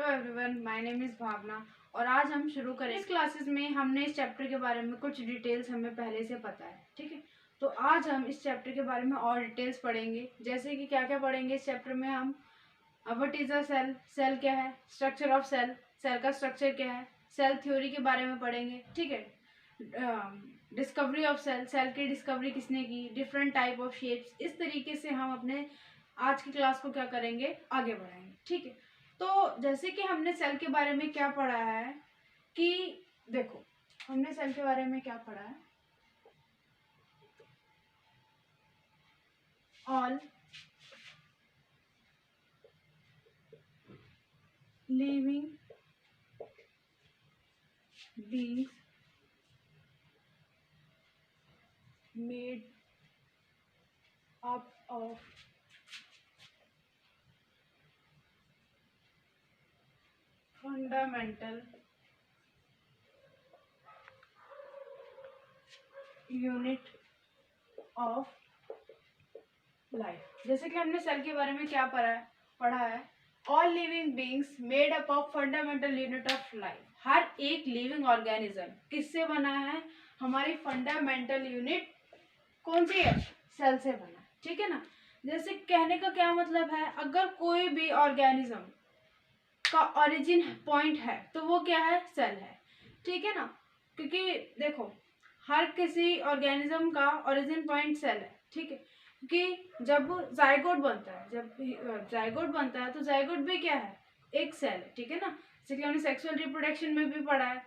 Everyone, my name is भावना और आज हम शुरू करें। इस क्लासेस में हमने इस चैप्टर के बारे में कुछ डिटेल्स हमें पहले से पता है, ठीक है। तो आज हम इस चैप्टर के बारे में और डिटेल्स पढ़ेंगे। जैसे कि क्या क्या पढ़ेंगे इस चैप्टर में हम what is a cell, cell क्या है, स्ट्रक्चर ऑफ सेल, सेल का स्ट्रक्चर क्या है, सेल थ्योरी के बारे में पढ़ेंगे, ठीक है। डिस्कवरी ऑफ सेल, सेल की डिस्कवरी किसने की, डिफरेंट टाइप ऑफ शेप्स। इस तरीके से हम अपने आज की क्लास को क्या करेंगे, आगे बढ़ाएंगे, ठीक है। तो जैसे कि हमने सेल के बारे में क्या पढ़ा है कि देखो, हमने सेल के बारे में क्या पढ़ा है, all living beings made up of fundamental unit of life. जैसे कि हमने सेल के बारे में क्या पढ़ा है, all living beings made up of fundamental unit of life. हर एक लिविंग ऑर्गेनिज्म किससे बना है, हमारी फंडामेंटल यूनिट कौन सी है, सेल से बना, ठीक है ना। जैसे कहने का क्या मतलब है, अगर कोई भी ऑर्गेनिज्म का ओरिजिन पॉइंट है तो वो क्या है, सेल है, ठीक है ना। क्योंकि देखो, हर किसी ऑर्गेनिज्म का ओरिजिन पॉइंट सेल है, ठीक है। क्योंकि जब जाइगोट बनता है, तो जाइगोट भी क्या है, एक सेल है, ठीक है ना। जैसे कि हमने सेक्सुअल रिप्रोडक्शन में भी पढ़ा है।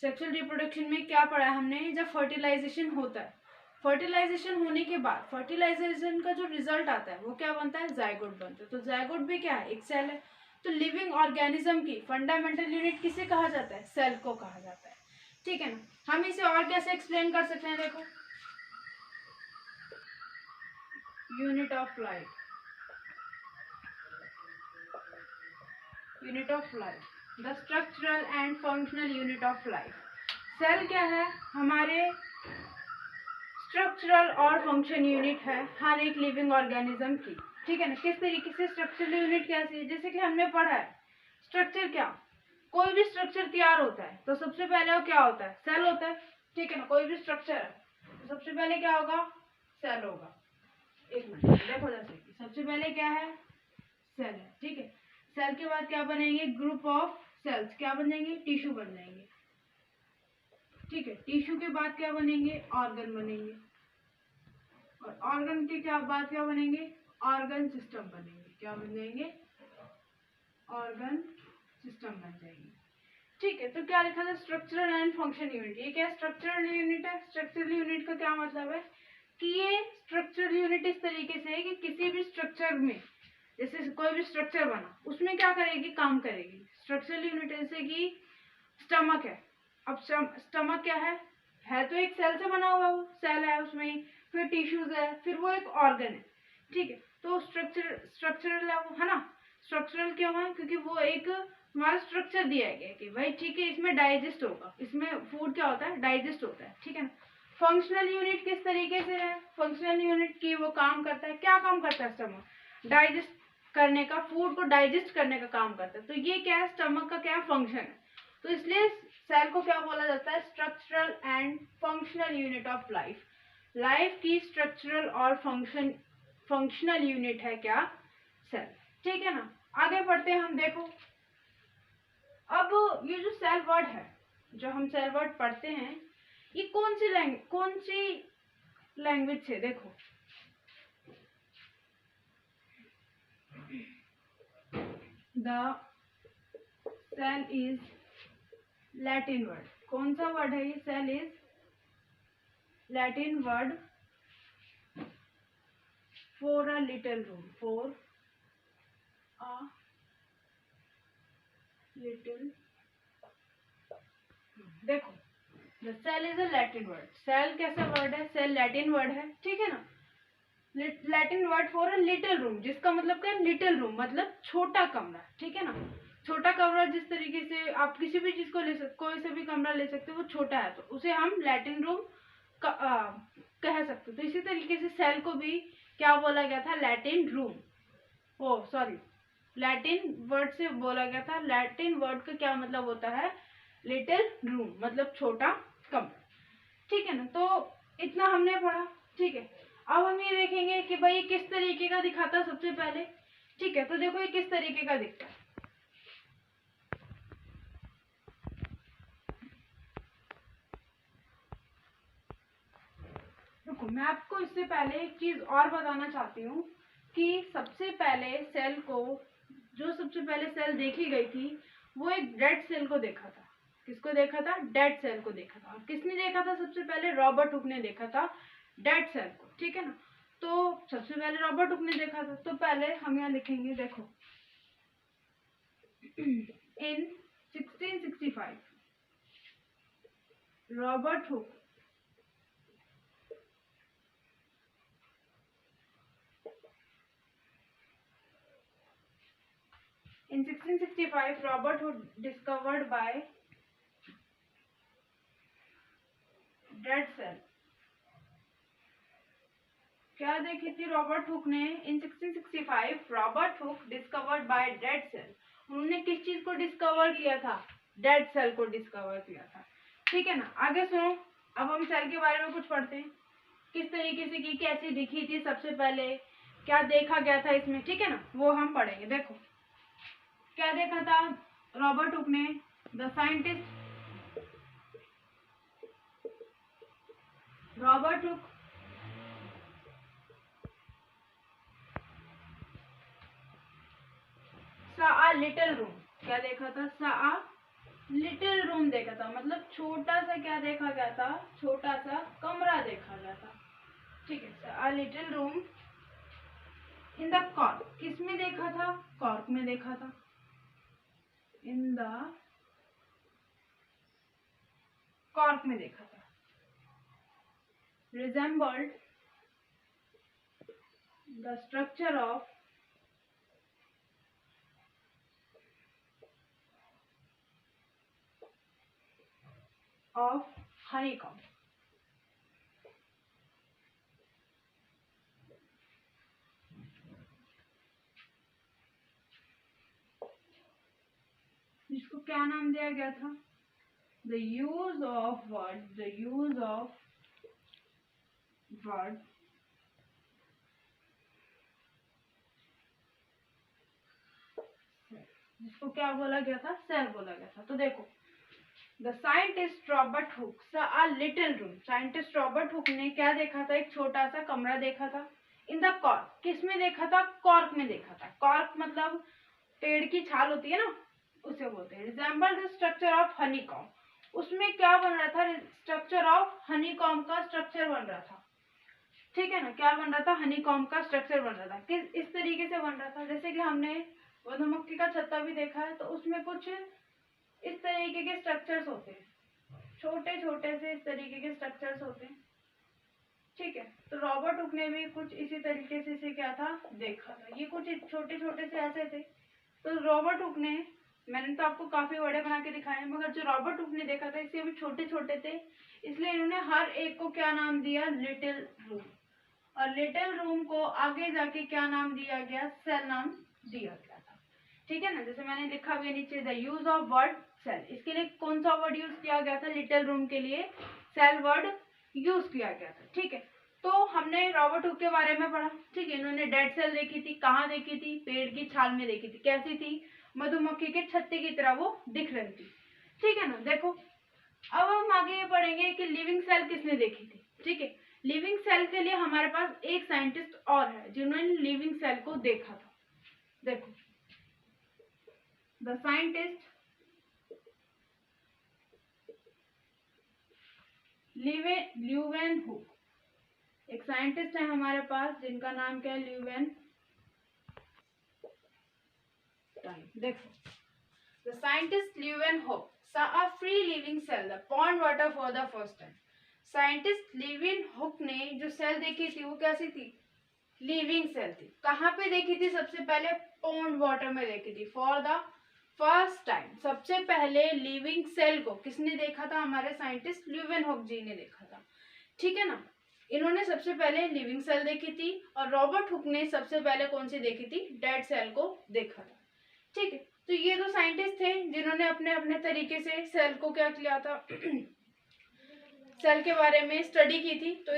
सेक्सुअल रिप्रोडक्शन में क्या पढ़ा है हमने, जब फर्टिलाइजेशन होता है, फर्टिलाइजेशन होने के बाद फर्टिलाइजेशन का जो रिजल्ट आता है वो क्या बनता है, जाइगोट बनता है। तो जाइगोट भी क्या है, एक सेल है। तो लिविंग ऑर्गेनिज्म की फंडामेंटल यूनिट किसे कहा जाता है, सेल को कहा जाता है, ठीक है ना। हम इसे और कैसे एक्सप्लेन कर सकते हैं, देखो, unit of life, unit of life, the structural and functional unit of life. Cell क्या है, हमारे स्ट्रक्चरल और फंक्शन यूनिट है हर एक लिविंग ऑर्गेनिज्म की, ठीक है ना। किस तरीके से स्ट्रक्चरल यूनिट कैसी है, जैसे कि हमने पढ़ा है स्ट्रक्चर क्या, कोई भी स्ट्रक्चर तैयार होता है तो सबसे पहले वो क्या होता है, सेल होता है, ठीक है ना। कोई भी स्ट्रक्चर है तो सबसे पहले क्या होगा, सेल होगा। एक मिनट देखो, जैसे कि सबसे पहले क्या है, सेल है, ठीक है। सेल के बाद क्या बनेंगे, ग्रुप ऑफ सेल्स, क्या बन जाएंगे, टिश्यू बन जाएंगे, ठीक है। टिश्यू के बाद क्या बनेंगे, ऑर्गन बनेंगे, और ऑर्गन के क्या बाद क्या बनेंगे, ऑर्गन सिस्टम बनेंगे। क्या बन जाएंगे, ऑर्गन सिस्टम बन जाएंगे, ठीक है। तो क्या लिखा था, स्ट्रक्चरल एंड फंक्शन यूनिट। ये क्या स्ट्रक्चरल यूनिट है, स्ट्रक्चरल यूनिट का क्या मतलब है कि ये स्ट्रक्चरल यूनिट इस तरीके से है कि किसी भी स्ट्रक्चर में, जैसे कोई भी स्ट्रक्चर बना उसमें क्या करेगी, काम करेगी। स्ट्रक्चरल यूनिट जैसे कि स्टमक है, अब स्टमक क्या है तो एक सेल से बना हुआ, वो सेल है उसमें, फिर टिश्यूज है, फिर वो एक ऑर्गन है, ठीक है। तो स्ट्रक्चरल है ना। स्ट्रक्चरल क्यों है, क्योंकि वो एक हमारा स्ट्रक्चर दिया गया कि भाई ठीक है, इसमें डाइजेस्ट होगा, इसमें फूड क्या होता है, डाइजेस्ट होता है, ठीक है ना। फंक्शनल यूनिट किस तरीके से है, फंक्शनल यूनिट की वो काम करता है, क्या काम करता है, स्टमक डाइजेस्ट करने का, फूड को डाइजेस्ट करने का काम करता है। तो ये क्या है, स्टमक का क्या फंक्शन है। तो इसलिए सेल को क्या बोला जाता है, structural and functional unit of life. Life की स्ट्रक्चरल और फंक्शनल यूनिट है क्या, सेल, ठीक है ना। आगे बढ़ते हैं हम, देखो अब ये जो सेल वर्ड है, जो हम सेल वर्ड पढ़ते हैं, ये कौन सी लैंग्वेज से, देखो the cell is Latin word. कौन सा वर्ड है ये, cell is Latin word for a little room, for a little. देखो, the cell is a Latin word. Cell कैसा वर्ड है, सेल लैटिन वर्ड है, ठीक है ना। Latin word for a little room, जिसका मतलब क्या है, लिटिल रूम मतलब छोटा कमरा, ठीक है ना। छोटा कमरा, जिस तरीके से आप किसी भी चीज को ले सकते, कोई से भी कमरा ले सकते हो, वो छोटा है तो उसे हम लैटिन रूम कह सकते हो। तो इसी तरीके से सेल को भी क्या बोला गया था, लैटिन रूम, ओ सॉरी, लैटिन वर्ड से बोला गया था। लैटिन वर्ड का क्या मतलब होता है? लिटिल रूम, मतलब छोटा कमरा। ठीक है ना, तो इतना हमने पढ़ा। ठीक है, अब हम ये देखेंगे कि भाई किस तरीके का दिखाता है सबसे पहले। ठीक है, तो देखो ये किस तरीके का दिखता है। देखो, मैं आपको इससे पहले एक चीज और बताना चाहती हूँ कि सबसे पहले सेल को, जो सबसे पहले सेल देखी गई थी वो एक डेड सेल को देखा था। किसको देखा था? डेड सेल को देखा था। किसने देखा था सबसे पहले? रॉबर्ट हुक ने देखा था डेड सेल को। ठीक है ना, तो सबसे पहले रॉबर्ट हुक ने देखा था। तो पहले हम यहाँ लिखेंगे, देखो इन 1665 Robert hook In 1665, Robert Hood discovered by dead cell. क्या देखी थी रॉबर्ट हुक ने? In 1665 Robert Hooke discovered by dead cell. उन्होंने किस चीज को डिस्कवर किया था? डेड सेल को डिस्कवर किया था। ठीक है ना, आगे सुनो। अब हम सेल के बारे में कुछ पढ़ते हैं, किस तरीके से की, कैसी दिखी थी सबसे पहले, क्या देखा गया था इसमें। ठीक है ना, वो हम पढ़ेंगे। देखो क्या देखा था रॉबर्ट हुक ने? द साइंटिस्ट रॉबर्ट हुक सा अ लिटिल रूम। क्या देखा था? सा अ लिटिल रूम देखा था, मतलब छोटा सा क्या देखा गया था? छोटा सा कमरा देखा गया था। ठीक है, सा अ little room in the cork. किस में देखा था? कॉर्क में देखा था। इन द कॉर्क में देखा था। Resembled the structure of honeycomb. जिसको क्या नाम दिया गया था? The use of word, the use of word जिसको क्या बोला गया था? सेल बोला गया था। तो देखो, द साइंटिस्ट रॉबर्ट हुक सा अ little room. Scientist Robert Hooke ने क्या देखा था? एक छोटा सा कमरा देखा था। In the cork. किस में देखा था? कॉर्क में देखा था। कॉर्क मतलब पेड़ की छाल होती है ना, उसे बोलते हैं। Resemble the structure of honeycomb. उसमें क्या बन रहा था? स्ट्रक्चर ऑफ हनीकॉम्ब का स्ट्रक्चर बन रहा था। ठीक है ना, क्या बन रहा था? हनीकॉम्ब का स्ट्रक्चर बन रहा था। किस इस तरीके से बन रहा था, जैसे कि हमने मधुमक्खी का छत्ता भी देखा है, तो उसमें कुछ इस तरीके के स्ट्रक्चर्स होते हैं, छोटे छोटे से इस तरीके के स्ट्रक्चर्स होते हैं। ठीक है, तो रॉबर्ट हुक ने भी कुछ इसी तरीके से इसे क्या था? देखा था। ये कुछ छोटे छोटे से ऐसे थे। तो रॉबर्ट हुक ने, मैंने तो आपको काफी बड़े बना के दिखाए हैं, मगर जो रॉबर्ट हुक ने देखा था इससे भी छोटे छोटे थे, इसलिए इन्होंने हर एक को क्या नाम दिया? Little room. और लिटिल रूम को आगे जाके क्या नाम दिया गया? सेल नाम दिया गया था। ठीक है ना, जैसे मैंने लिखा भी है नीचे, the use of word cell. इसके लिए कौन सा वर्ड यूज किया गया था? लिटिल रूम के लिए सेल वर्ड यूज किया गया था। ठीक है, तो हमने रॉबर्ट हुक के बारे में पढ़ा। ठीक है, इन्होंने डेड सेल देखी थी। कहाँ देखी थी? पेड़ की छाल में देखी थी। कैसी थी? मधुमक्खी के छत्ते की तरह वो दिख रही थी। ठीक है ना, देखो अब हम आगे ये पढ़ेंगे कि लिविंग सेल किसने देखी थी। ठीक है, लिविंग सेल के लिए हमारे पास एक साइंटिस्ट और है जिन्होंने लिविंग सेल को देखा था। देखो, द साइंटिस्ट ल्यूवेन हुक। एक साइंटिस्ट है हमारे पास जिनका नाम क्या है? Leeuwen time. देखो, the scientist Leeuwenhoek saw a free living cell the pond water for the first time. Scientist Leeuwen hook ने जो सेल देखी थी वो कैसी थी? लिविंग सेल थी। कहाँ पे देखी थी? सबसे पहले पॉन्ड वाटर में देखी थी। फॉर द फर्स्ट टाइम सबसे पहले लिविंग सेल को किसने देखा था? हमारे साइंटिस्ट ल्यूवेन हुक जी ने देखा था। ठीक है ना, इन्होंने सबसे पहले लिविंग सेल देखी थी और रॉबर्ट हुक ने सबसे पहले कौन सी देखी थी? डेड सेल को देखा था। ठीक है, तो ये दो साइंटिस्ट थे जिन्होंने अपने अपने तरीके से सेल को क्या किया था सेल के बारे में स्टडी की थी। तो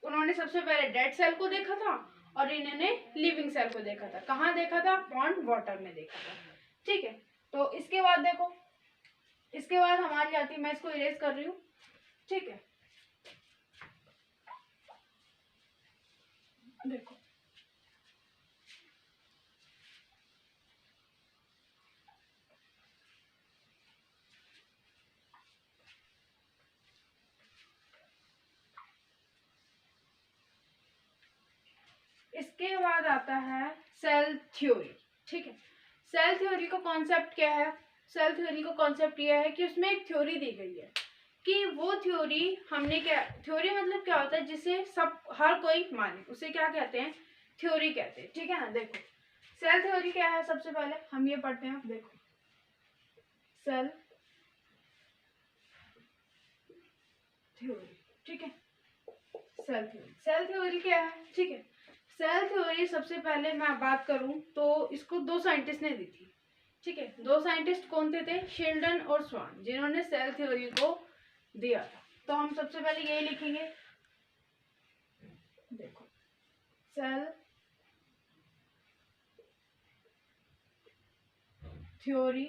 उन्होंने सबसे पहले डेड सेल को देखा था और इन्होंने लिविंग सेल को देखा था। कहाँ देखा था? पॉन्ड वाटर में देखा था। ठीक है, तो इसके बाद देखो, इसके बाद हमारी आती है, मैं इसको इरेज कर रही हूँ। ठीक है, देखो इसके बाद आता है सेल थ्योरी। ठीक है, सेल थ्योरी का कॉन्सेप्ट क्या है? सेल थ्योरी का कॉन्सेप्ट यह है कि उसमें एक थ्योरी दी गई है कि वो थ्योरी हमने क्या, थ्योरी मतलब क्या होता है जिसे सब हर कोई माने, उसे क्या कहते हैं? थ्योरी कहते हैं। ठीक है ना, देखो सेल थ्योरी क्या है, सबसे पहले हम ये पढ़ते हैं। देखो सेल थ्योरी, ठीक है, सेल थ्योरी, सेल थ्योरी क्या है? ठीक है, सेल थ्योरी सबसे पहले मैं बात करूं तो इसको दो साइंटिस्ट ने दी थी। ठीक है, दो साइंटिस्ट कौन थे? शेल्डन और स्वान, जिन्होंने सेल थ्योरी को दिया था। तो हम सबसे पहले यही लिखेंगे, देखो cell theory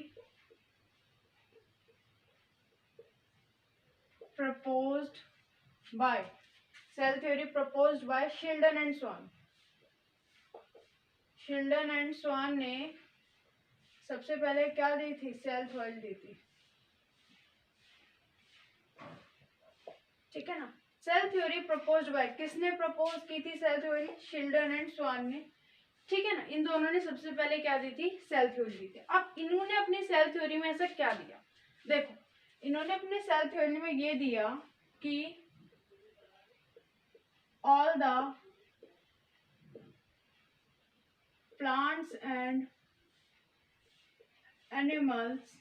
proposed by, cell theory proposed by Schleiden and Schwann. Schleiden and Schwann ने सबसे पहले क्या दी थी? सेल थ्योरी दी थी। ठीक है ना, सेल थ्योरी प्रपोज्ड बाय, किसने प्रपोज की थी cell theory? Sheldon and Schwann ने। ठीक है ना, इन दोनों ने सबसे पहले क्या दी थी? सेल थ्योरी दी थी। अब इन्होंने अपनी सेल थ्योरी में ऐसा क्या दिया? देखो इन्होंने अपने सेल थ्योरी में ये दिया कि all the plants and animals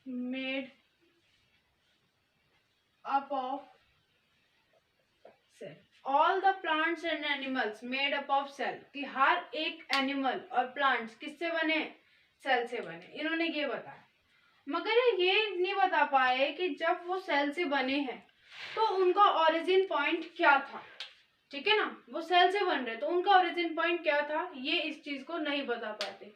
made up of cell, all the plants and animals made up of cell, कि हर एक एनिमल और प्लांट्स किससे बने? सेल से बने। इन्होंने ये बताया, मगर ये नहीं बता पाए कि जब वो सेल से बने हैं तो उनका ओरिजिन पॉइंट क्या था। ठीक है ना, वो सेल से बन रहे तो उनका ओरिजिन पॉइंट क्या था, ये इस चीज को नहीं बता पाते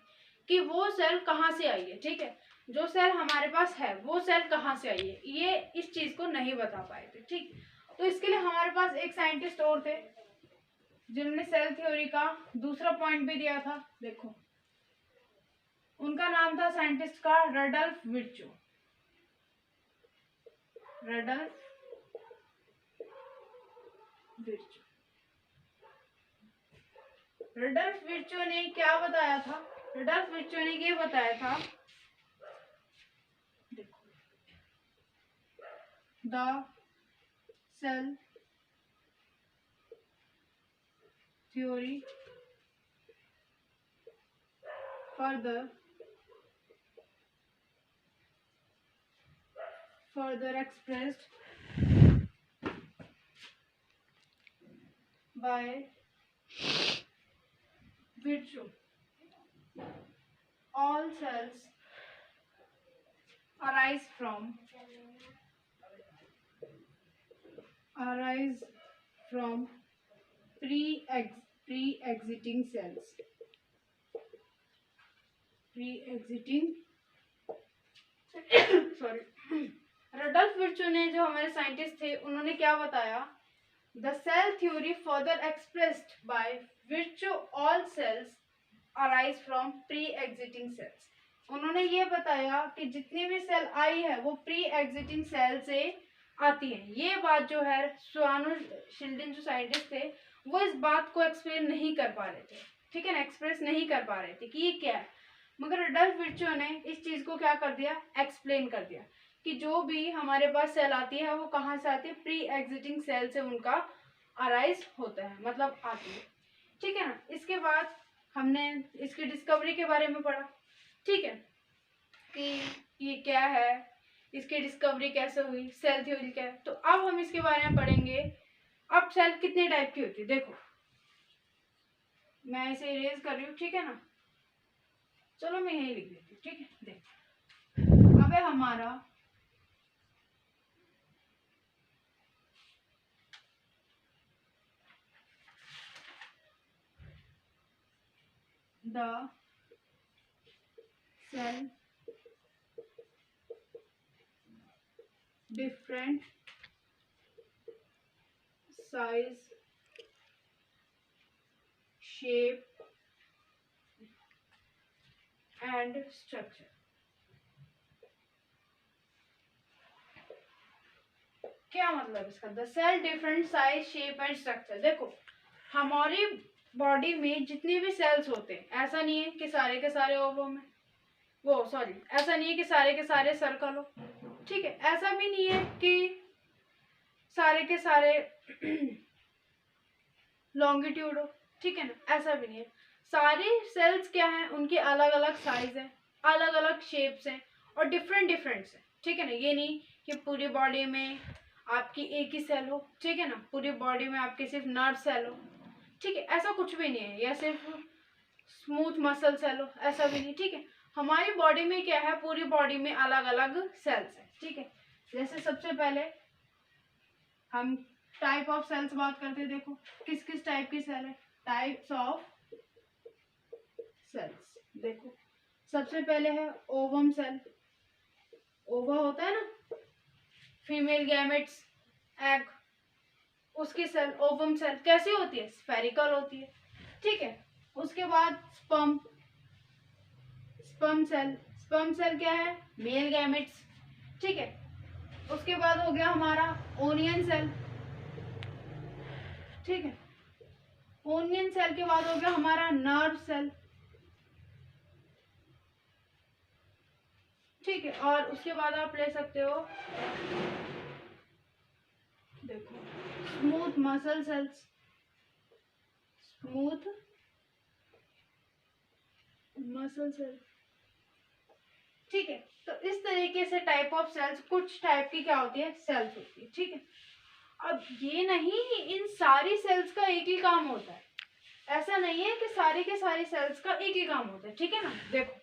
कि वो सेल कहाँ से आई है। ठीक है, जो सेल हमारे पास है वो सेल कहाँ से आई है, ये इस चीज को नहीं बता पाए थे। ठीक, तो इसके लिए हमारे पास एक साइंटिस्ट और थे जिन्होंने सेल थ्योरी का दूसरा पॉइंट भी दिया था। देखो उनका नाम था साइंटिस्ट का रडल्फ विर्चो। रडल्फ विर्चो, रडल्फ विर्चो ने क्या बताया था? रडल्फ विर्चो ने ये बताया था, देखो the cell theory further expressed by Virchow, all cells arise from pre-existing cells, sorry Rudolf Virchow ने, जो हमारे साइंटिस्ट थे, उन्होंने क्या बताया? The cell theory further expressed by Virchow, all cells arise from pre existing cells. उन्होंने ये बताया कि जितनी भी सेल आई है वो प्री एग्जिटिंग सेल से आती है। ये बात जो है स्वान और शेल्डन जो साइंटिस्ट थे वो इस बात को एक्सप्लेन नहीं कर पा रहे थे। ठीक है ना, एक्सप्रेस नहीं कर पा रहे थे कि ये क्या है, मगर रडल्फ विर्चो ने इस चीज को क्या कर दिया? एक्सप्लेन कर दिया कि जो भी हमारे पास सेल आती है वो कहाँ से आती है? प्री एग्जिटिंग सेल से उनका अराइज होता है, मतलब आती है। ठीक है ना, इसके बाद हमने इसकी डिस्कवरी के बारे में पढ़ा। ठीक है, कि ये क्या है, इसकी डिस्कवरी कैसे हुई, सेल थ्योरी क्या है। तो अब हम इसके बारे में पढ़ेंगे। अब सेल कितने टाइप की होती है? देखो मैं इसे इरेज कर रही हूँ, ठीक है ना। चलो मैं यही लिख देती हूँ, ठीक है। देख अब है हमारा the cell different size shape and structure. क्या मतलब इसका? The cell different size shape and structure. देखो हमारी बॉडी में जितने भी सेल्स होते हैं, ऐसा नहीं है कि सारे के सारे ओवम है, वो सॉरी ऐसा नहीं है कि सारे के सारे सर्कल हो, ठीक है। ऐसा भी नहीं है कि सारे के सारे लॉन्गिट्यूड हो, ठीक है ना, ऐसा भी नहीं है। सारे सेल्स क्या हैं, उनके अलग अलग साइज है, अलग अलग शेप्स हैं और डिफरेंट डिफरेंट्स हैं, ठीक है ना। ये नहीं कि पूरी बॉडी में आपकी एक ही सेल हो, ठीक है ना, पूरी बॉडी में आपकी सिर्फ नर्व सेल हो, ठीक है, ऐसा कुछ भी नहीं है, या सिर्फ स्मूथ मसल सेल हो, ऐसा भी नहीं, ठीक है। हमारी बॉडी में क्या है, पूरी बॉडी में अलग अलग सेल्स है, ठीक है। जैसे सबसे पहले हम टाइप ऑफ सेल्स बात करते हैं। देखो किस किस टाइप की सेल है, टाइप्स ऑफ सेल्स। देखो सबसे पहले है ओवम सेल। ओवा होता है ना, फीमेल गैमेट्स, एग, उसकी सेल ओवम सेल कैसी होती है, स्फेरिकल होती है, ठीक है। उसके बाद sperm, sperm cell, sperm cell क्या है, मेल गैमेट्स, ठीक है। उसके बाद हो गया हमारा ओनियन सेल, ठीक है। ओनियन सेल के बाद हो गया हमारा नर्व सेल, ठीक है। और उसके बाद आप ले सकते हो, देखो smooth muscle cells, smooth muscle cell, ठीक है। तो इस तरीके से टाइप ऑफ सेल्स, कुछ टाइप की क्या होती है, सेल्स होती है, ठीक है। अब ये नहीं इन सारी सेल्स का एक ही काम होता है, ऐसा नहीं है कि सारे के सारे सेल्स का एक ही काम होता है, ठीक है ना। देखो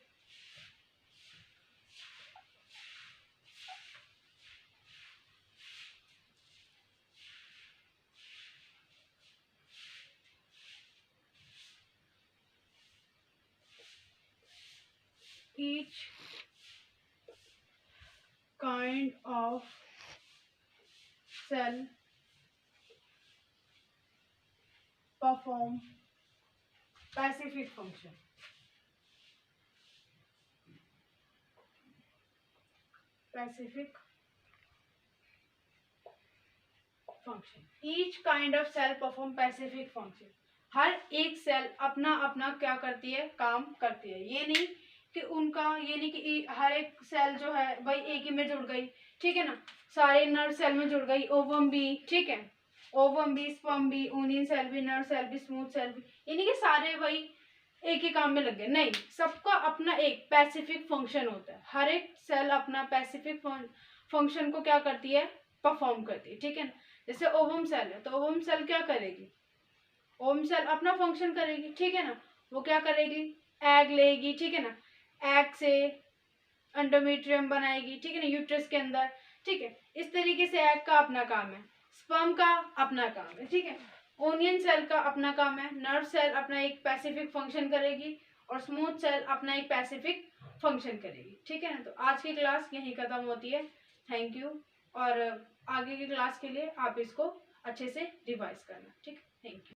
each kind of cell perform specific function, specific function, each kind of cell perform specific function। हर एक सेल अपना अपना क्या करती है, काम करती है। ये नहीं कि उनका, ये नहीं कि हर एक सेल जो है भाई एक ही में जुड़ गई, ठीक है ना, सारे नर्व सेल में जुड़ गई, ओवम भी, ठीक है, ओवम भी, स्पर्म भी, ओनियन सेल भी, नर्व सेल भी, स्मूथ सेल भी, ये नहीं कि सारे भाई एक ही काम में लग गए, नहीं, सबका अपना एक स्पेसिफिक फंक्शन होता है। हर एक सेल अपना स्पेसिफिक फंक्शन को क्या करती है, परफॉर्म करती है, ठीक है ना। जैसे ओवम सेल है, तो ओवम सेल क्या करेगी, ओवम सेल अपना फंक्शन करेगी, ठीक है ना। वो क्या करेगी, एग लेगी, ठीक है ना, एग से एंडोमेट्रियम बनाएगी, ठीक है ना, यूट्रस के अंदर, ठीक है। इस तरीके से एग का अपना काम है, स्पर्म का अपना काम है, ठीक है। ओनियन सेल का अपना काम है, नर्व सेल अपना एक स्पेसिफिक फंक्शन करेगी और स्मूथ सेल अपना एक स्पेसिफिक फंक्शन करेगी, ठीक है ना। तो आज की क्लास यहीं खत्म होती है, थैंक यू। और आगे की क्लास के लिए आप इसको अच्छे से रिवाइज करना, ठीक है, थैंक यू।